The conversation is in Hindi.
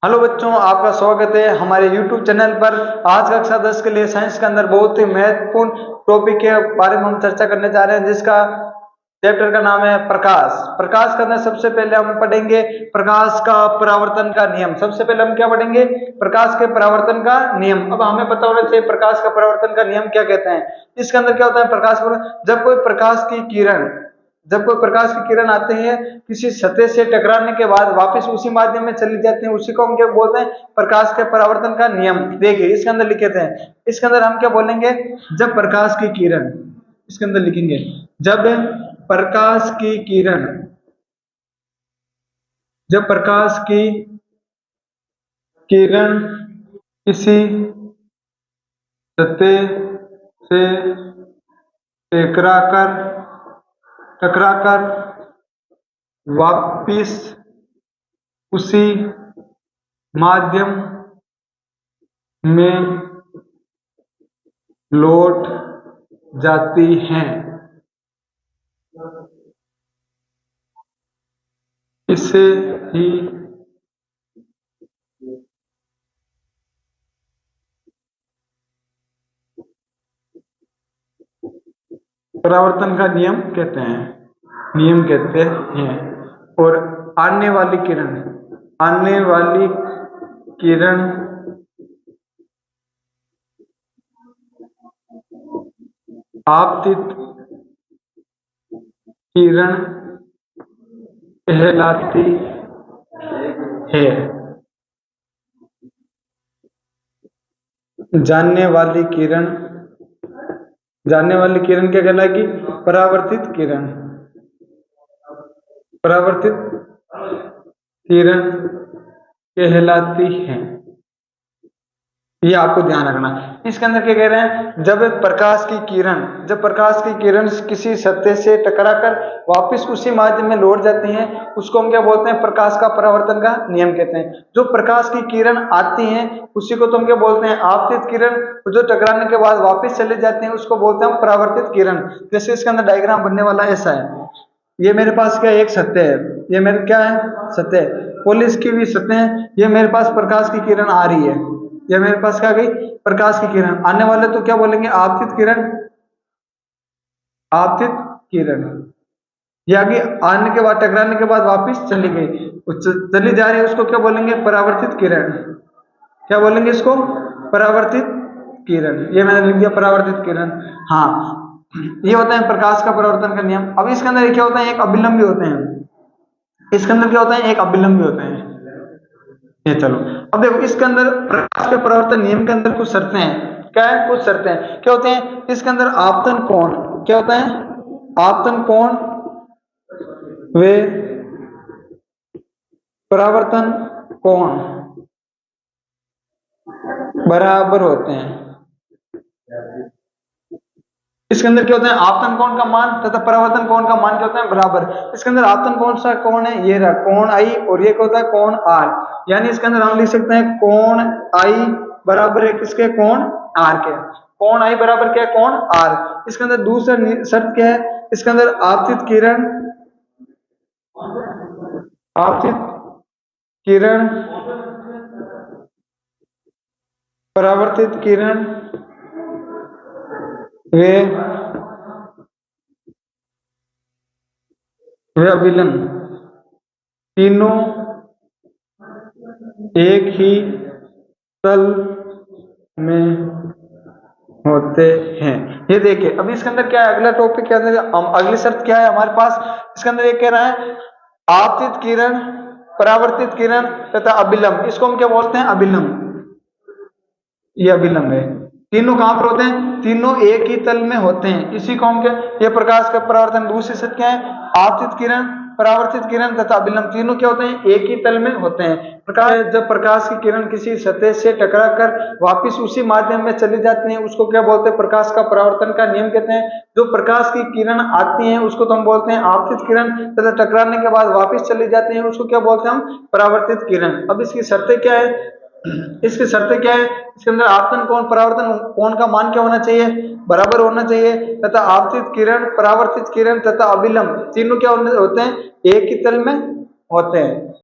हेलो बच्चों, आपका स्वागत है हमारे YouTube चैनल पर। आज कक्षा 10 के लिए साइंस के अंदर बहुत ही महत्वपूर्ण टॉपिक के बारे में हम चर्चा करने जा रहे हैं, जिसका चैप्टर का नाम है प्रकाश। प्रकाश का अंदर सबसे पहले हम पढ़ेंगे प्रकाश का परावर्तन का नियम। सबसे पहले हम क्या पढ़ेंगे? प्रकाश के परावर्तन का नियम। अब हमें पता होना चाहिए प्रकाश का परावर्तन का नियम क्या कहते हैं। इसके अंदर क्या होता है? जब कोई प्रकाश की किरण आते हैं किसी सतह से टकराने के बाद वापस उसी माध्यम में चली जाती है, उसी को हम क्या बोलते हैं? प्रकाश के परावर्तन का नियम। देखिए इसके अंदर लिखे थे, इसके अंदर हम क्या बोलेंगे? जब प्रकाश की किरण, इसके अंदर लिखेंगे जब प्रकाश की किरण, जब प्रकाश की किरण किसी सतह से टकराकर टकराकर वापिस उसी माध्यम में लौट जाती हैं, इसे ही परावर्तन का नियम कहते हैं। और आने वाली किरण आपतित किरण कहलाती है। जानने वाली किरण क्या कहलाएगी? परावर्तित किरण कहलाती है। ये आपको ध्यान रखना। इसके अंदर क्या कह रहे हैं? जब प्रकाश की किरण किसी सतह से टकराकर वापस उसी माध्यम में लौट जाती हैं, उसको हम क्या बोलते हैं? प्रकाश का परावर्तन का नियम कहते हैं। जो प्रकाश की किरण आती हैं उसी को तुम क्या बोलते हैं? आपतित किरण। जो टकराने के बाद वापस चले जाते हैं उसको बोलते हैं परावर्तित किरण। जैसे इसके अंदर डायग्राम बनने वाला ऐसा है। ये मेरे पास क्या एक सतह है, ये मेरे क्या है? सतह, पॉलिश की हुई सतह है। ये मेरे पास प्रकाश की किरण आ रही है, ये मेरे पास क्या गई? प्रकाश की किरण। आने वाले तो क्या बोलेंगे? आपतित किरण। ये आगे आने के बाद, टकराने के बाद वापस चली गई, चली जा रही है, उसको क्या बोलेंगे? परावर्तित किरण। क्या बोलेंगे इसको? परावर्तित किरण। ये मैंने लिख दिया परावर्तित किरण। हाँ, ये होता है प्रकाश का परावर्तन का नियम। अब इसके अंदर क्या होता है? एक अभिलंब भी होते हैं। इसके अंदर क्या होता है? एक अभिलंब भी होते हैं। ये चलो, अब देखो इसके अंदर प्रकाश के परावर्तन नियम के अंदर कुछ शर्तें हैं। क्या है? कुछ शर्तें हैं। क्या होते हैं? इसके अंदर आपतन कोण, क्या होता है? आपतन कोण वे परावर्तन कोण बराबर होते हैं। इसके अंदर क्या होता है? आपतन कोण का मान तथा परावर्तन कोण का मान क्या होता है? बराबर। इसके अंदर आपतन कौन सा कोण है? ये रहा कोण आई, और ये क्या होता है? कोण आर। यानी इसके अंदर हम लिख सकते हैं कोण आई बराबर है किसके? कोण आर के। कोण आई बराबर क्या है? कोण आर। इसके अंदर दूसरा शर्त क्या है? इसके अंदर आपतित किरण परावर्तित किरण वे अभिलंब तीनों एक ही तल में होते हैं। ये देखिए, अब इसके अंदर क्या है? अगला टॉपिक क्या है? अगली शर्त क्या है हमारे पास? इसके अंदर एक कह रहा है आपतित किरण, परावर्तित किरण तथा अभिलंब। इसको हम क्या बोलते हैं? अभिलंब। ये अभिलंब है। तीनों कहां पर होते हैं? तीनों एक ही तल में होते हैं। इसी को हम क्या? ये प्रकाश का परावर्तन। दूसरी शर्त क्या है? आपतित किरण, परावर्तित किरण तथा अभिलंब तीनों क्या होते हैं? एक ही तल में होते हैं। जब प्रकाश की किरण किसी सतह से टकराकर वापस उसी माध्यम में चली जाती है, उसको क्या बोलते हैं? प्रकाश का परावर्तन का नियम कहते हैं। जो प्रकाश की किरण आती है उसको तो हम बोलते हैं आपतित किरण, तथा टकराने के बाद वापस चली जाती है उसको क्या बोलते हैं? हम परावर्तित किरण। अब इसकी शर्तें क्या है? इसकी शर्तें क्या है? इसके अंदर आपतन कोण, परावर्तन कोण का मान क्या होना चाहिए? बराबर होना चाहिए। तथा आपतित किरण, परावर्तित किरण तथा अभिलंब तीनों क्या होते हैं? एक ही तल में होते हैं।